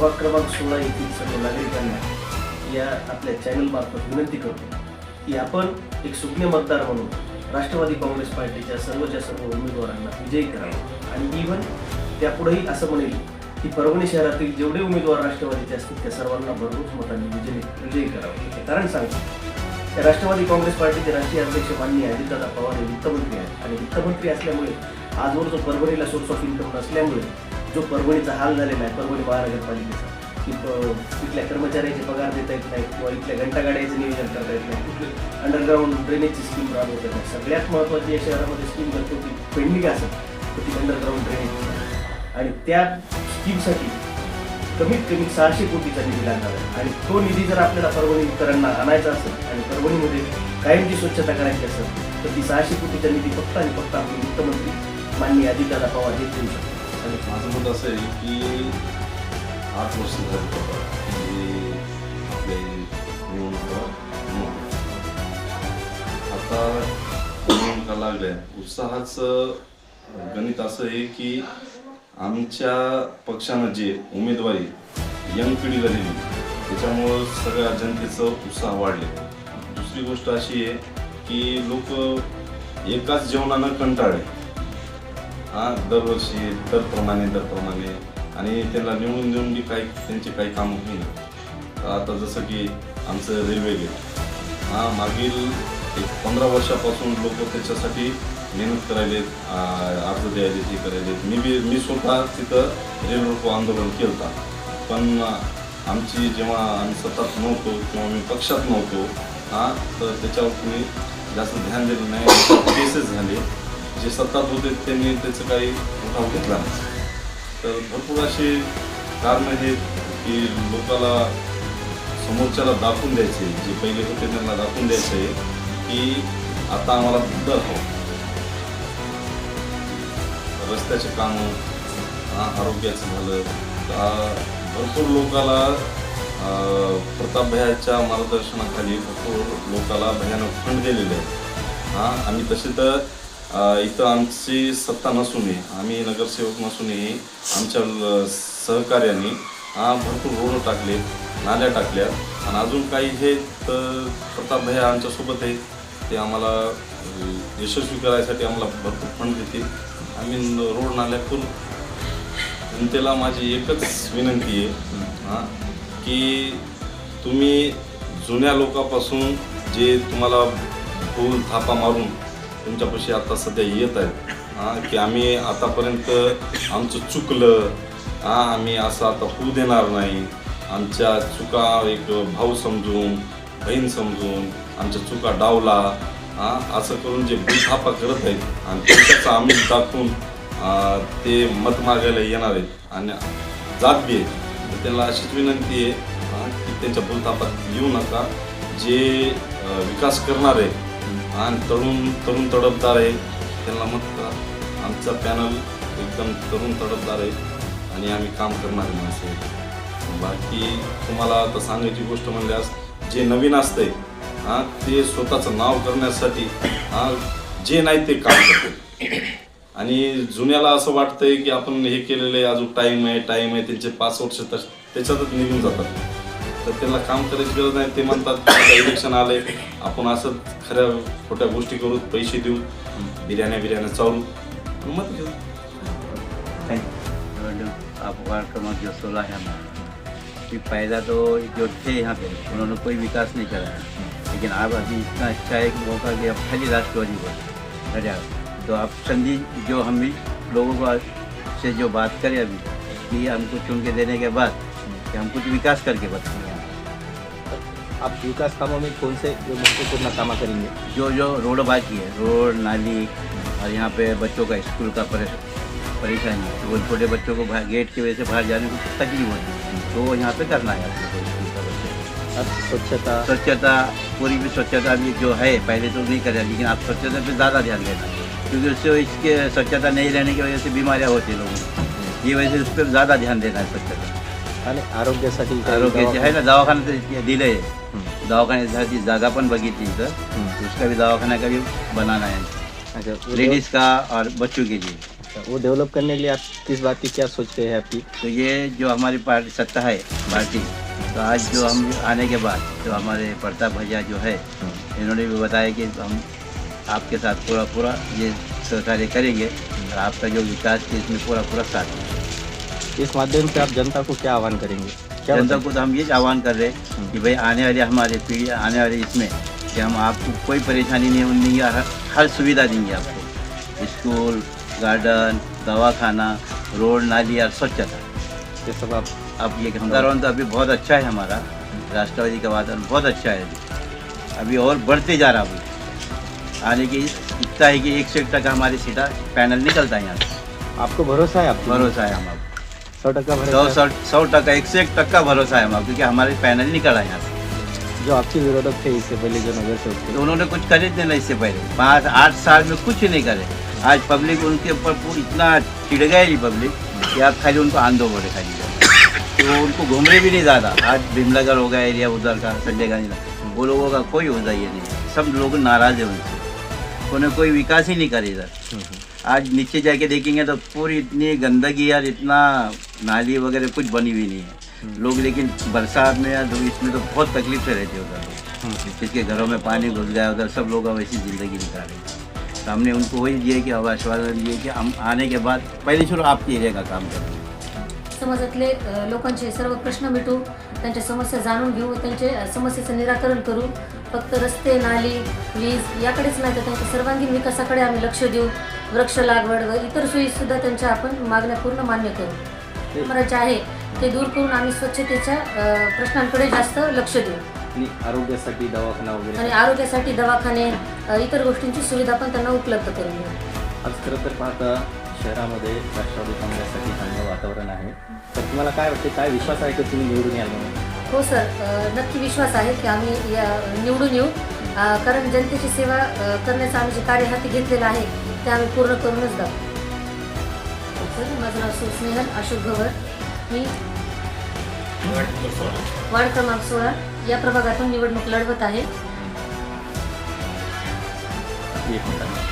प्रभाग क्रमांक 16 येथील सर्व नागरिकांना या आपल्या चॅनलमार्फत विनंती करतो की आपण एक सुज्ञ मतदार म्हणून राष्ट्रवादी काँग्रेस पार्टीच्या सर्वच्या सर्व उमेदवारांना विजयी करावं आणि इव्हन त्यापुढेही असं म्हणेल की परभणी शहरातील जेवढे उमेदवार राष्ट्रवादीचे असतील त्या सर्वांना भरघोस मतांनी विजयी करावं. हे कारण सांगतो त्या राष्ट्रवादी काँग्रेस पार्टीचे राष्ट्रीय अध्यक्ष माननीय अजितदादा पवार हे वित्तमंत्री आहेत आणि वित्तमंत्री असल्यामुळे आजवर जो परभणीला सोर्स ऑफ इन्कम नसल्यामुळे जो परभणीचा हाल झालेला आहे परभणी महानगरपालिकेचा की इथल्या कर्मचाऱ्याचे पगार देता येत नाही किंवा इथल्या घंटागाड्याचं नियोजन करता येत नाही, कुठली अंडरग्राऊंड ड्रेनेजची स्कीम राबवत नाही. सगळ्यात महत्त्वाची या शहरामध्ये स्कीम करतो की पेंडिंग असेल तर ती अंडरग्राऊंड ड्रेनेज आणि त्या स्कीमसाठी कमीत कमी 600 कोटीचा निधी लागणार आहे आणि तो निधी जर आपल्याला परभणीकरांना आणायचा असेल आणि परभणीमध्ये कायमची स्वच्छता करायची असेल तर ती 600 कोटीचा निधी फक्त आणि फक्त आपले वित्तमंत्री माननीय अजितदादा पवार हे देऊ शकतात. आणि माझं मत असं आहे की 8 वर्ष झाली की आपले निवडणुका आता निवडणुका लागल्या. उत्साहाचं गणित असं आहे की आमच्या पक्षानं जे उमेदवारी यंग पिढी झालेली त्याच्यामुळं सगळ्या जनतेचं उत्साह वाढले. दुसरी गोष्ट अशी आहे की लोक एकाच जेवणानं कंटाळले दरवर्षी दरप्रमाणे आणि त्याला निवडून देऊन बी काही त्यांचे काही कामं होईना. आता जसं की आमचं रेल्वे गेट मागील एक 15 वर्षापासून लोक त्याच्यासाठी मेहनत करायलेत, अर्ज द्यायलेत, हे करायलेत. मी स्वतः तिथं रेल्वे रोको आंदोलन केलं होतं, पण आमची जेव्हा आम्ही सत्तात नव्हतो किंवा मी पक्षात नव्हतो तर त्याच्यावर कुणी जास्त ध्यान दिलं नाही. केसेस झाले, जे सत्तात होते त्यांनी त्याचं काही उठाव घेतला नाही. तर भरपूर असे कारणं आहेत की लोकाला समोरच्याला दाखवून द्यायचे, जे पहिले होते त्यांना दाखवून द्यायचे की आता आम्हाला दर हवं. रस्त्याचे कामं आरोग्याचं झालं भरपूर लोकाला प्रतापभैयाच्या मार्गदर्शनाखाली भरपूर लोकाला भयानक फंड दिलेले आहे. आम्ही तसे तर इथं आमची सत्ता नसूनही आम्ही नगरसेवक नसूनही आमच्या सहकार्याने भरपूर रोड टाकले, नाल्या टाकल्या आणि अजून काही हे तर प्रतापभैया आमच्यासोबत आहेत. ते आम्हाला यशस्वी करायसाठी आम्हाला भरपूर फंड देतील. आम्ही रोड नाल्या करू. जनतेला माझी एकच विनंती आहे की तुम्ही जुन्या लोकांपासून जे तुम्हाला फूल थापा मारून तुमच्यापाशी आता सध्या येत आहेत की आम्ही आतापर्यंत आमचं चुकलं, आम्ही असं आता होऊ देणार नाही, आमच्या चुका एक भाऊ समजून बहीण समजून आमच्या चुका डावला असं करून जे थापा करत आहेत आणि त्याचा आम्ही दाखवून ते मत मागायला येणार आहेत आणि जात बी आहेत. तर त्यांना अशीच विनंती आहे की त्यांच्या भूलथापात येऊ नका. जे विकास करणार आहे आणि तरुण तडफदार आहे त्यांना मत करा. आमचा पॅनल एकदम तरुण तडफदार आहे आणि आम्ही काम करणारे माणसं आहे. बाकी तुम्हाला आता सांगायची गोष्ट म्हणल्यास जे नवीन असतंय ते स्वतःचं नाव करण्यासाठी जे नाही ते काम करते आणि जुन्याला असं वाटतंय की आपण हे केलेलं आहे, अजून टाईम आहे त्यांचे 5 वर्ष त्याच्यातच निघून जातात. तर त्यांना काम करायची गरज नाही. ते म्हणतात इलेक्शन आले आपण असं खऱ्या खोट्या गोष्टी करू, पैसे देऊ, बिर्याण्या चालू मत घेऊ. आप वार्ड क्रमांक 16 है हमारा कि पहला तो जो थे यहाँ पे उन्होंने कोई विकास नहीं कराया, लेकिन अब अभी इतना अच्छा है कि मौका कि अब खाली राष्ट्रवादी को हरिया तो आप संधि जो हम भी लोगों को से जो बात करें अभी कि हमको चुन के देने के बाद कि हम कुछ विकास करके बताएंगे. आप विकास कामों में कौन से जो महत्वपूर्ण काम करेंगे? जो रोड बाकी है, रोड नाली और यहाँ पे बच्चों का स्कूल का परेशानी है. वो छोटे बच्चों को गेट की वजह से बाहर जाने में कुछ तकलीफ होती है, तो वो यहाँ पे करना है अपने को स्कूल का बच्चे. अब स्वच्छता पूरी भी स्वच्छता भी जो है पहले तो नहीं करें, लेकिन आप स्वच्छता पे ज़्यादा ध्यान देना क्योंकि उससे इसके स्वच्छता नहीं रहने की वजह से बीमारियाँ होती लोगों को. ये वजह से उस पर ज़्यादा ध्यान देना है स्वच्छता. आणि आरोग्यासाठी आरोग्याचे आहे ना दवाखाना तर दिलं आहे. दवाखान्यासाठी जागा पण बघितली इथं, उसका भी दवाखाना का भी बनाना है अच्छा लेडीज़ का और बच्चों के लिए. अच्छा, वो डेवलप करने के लिए आप किस बात की क्या सोच रहे हैं आपकी? तो ये जो हमारी पार्टी सत्ता है पार्टी, तो आज जो हम आने के बाद जो हमारे प्रताप भैया जो है, इन्होंने भी बताया कि हम आपके साथ पूरा ये सहकार्य करेंगे और आपका जो विकास है इसमें पूरा साथ देंगे। इस माध्यम से आप जनता को क्या आह्वान करेंगे? क्या जनता बताएं? को तो हम ये आह्वान कर रहे हैं कि भाई आने वाले हमारे पीढ़ी आने वाले इसमें कि हम आपको कोई परेशानी नहीं होनी है, हर सुविधा देंगे आपको, स्कूल, गार्डन, दवाखाना, रोड, नाली और स्वच्छता। ये सब आप अब ये वातावरण तो अभी बहुत अच्छा है, हमारा राष्ट्रवादी का वातावरण बहुत अच्छा है अभी और बढ़ते जा रहा है। आने की इतना है कि 1 से 1 टका हमारी सीटा पैनल निकलता है यहाँ से। आपको भरोसा है? आपको भरोसा है हम आपको 100% भरोसा है? 100 टका 1 से 1 टक्का भरोसा है हम आपको, क्योंकि हमारे पैनल निकला यहाँ से। जो आपके विरोधक थे इससे पहले जो नगर सेवक थे, तो उन्होंने कुछ करे थे ना इससे पहले 5-8 साल में कुछ नहीं करे। आज पब्लिक उनके ऊपर इतना चिढ़ गई पब्लिक कि आप खाली उनको आंदो बोले खाली, तो उनको घूमने भी नहीं ज़्यादा। आज भीमनगर हो गया एरिया उधर का, संजय गांधी का, वो लोगों का कोई होता ही नहीं, सब लोग नाराज है उनसे, उन्हें कोई विकास ही नहीं करे इधर। आज नीचे जाके देखेंगे तो पूरी इतनी गंदगी यार, इतना नाली वगैरह कुछ बनी हुई नहीं है लोग। लेकिन बरसात में या धूप इसमें तो बहुत तकलीफ से रहते उधर लोग, किसके घरों में पानी घुस गया उधर, सब लोग अब ऐसी ज़िंदगी निकाल रहे हैं। तो हमने उनको वही दिए कि अब आश्वासन दिए कि हम आने के बाद पहले शुरू आपके एरिया का काम करेंगे। समाजातले लोकांचे सर्व प्रश्न मिटवू, त्यांच्या समस्या जाणून घेऊ, त्यांचे समस्येचं निराकरण करू. फक्त रस्ते, नाली, वीज याकडेच नाही तर त्यांच्या सर्वांगीण विकासाकडे आम्ही लक्ष देऊ. वृक्ष लागवड व इतर सोयीसुद्धा त्यांच्या आपण मागण्या पूर्ण मान्य करू. मला जे आहे ते दूर करून आम्ही स्वच्छतेच्या प्रश्नांकडे जास्त लक्ष देऊ आणि आरोग्यासाठी दवाखाना वगैरे आणि आरोग्यासाठी दवाखाने इतर गोष्टींची सुविधा पण त्यांना उपलब्ध करून देऊ. आज खरं तर पाहता शहरामध्ये राष्ट्रवादी काँग्रेससाठी चांगलं वातावरण आहे. तर तुम्हाला काय वाटते, काय विश्वास आहे की तुम्ही निवडून याल म्हणून? हो सर, नक्की विश्वास आहे की आम्ही निवडून येऊ. कारण जनतेची सेवा करण्याचं आम्ही जे कार्य हाती घेतलेलं आहे ते आम्ही पूर्ण करूनच दाखवू. सर, माझं नाव सुस्नेहल अशोक गवर. मी वार्ड क्रमांक 16 या प्रभागातून निवडणूक लढवत आहे. एक मिनिट.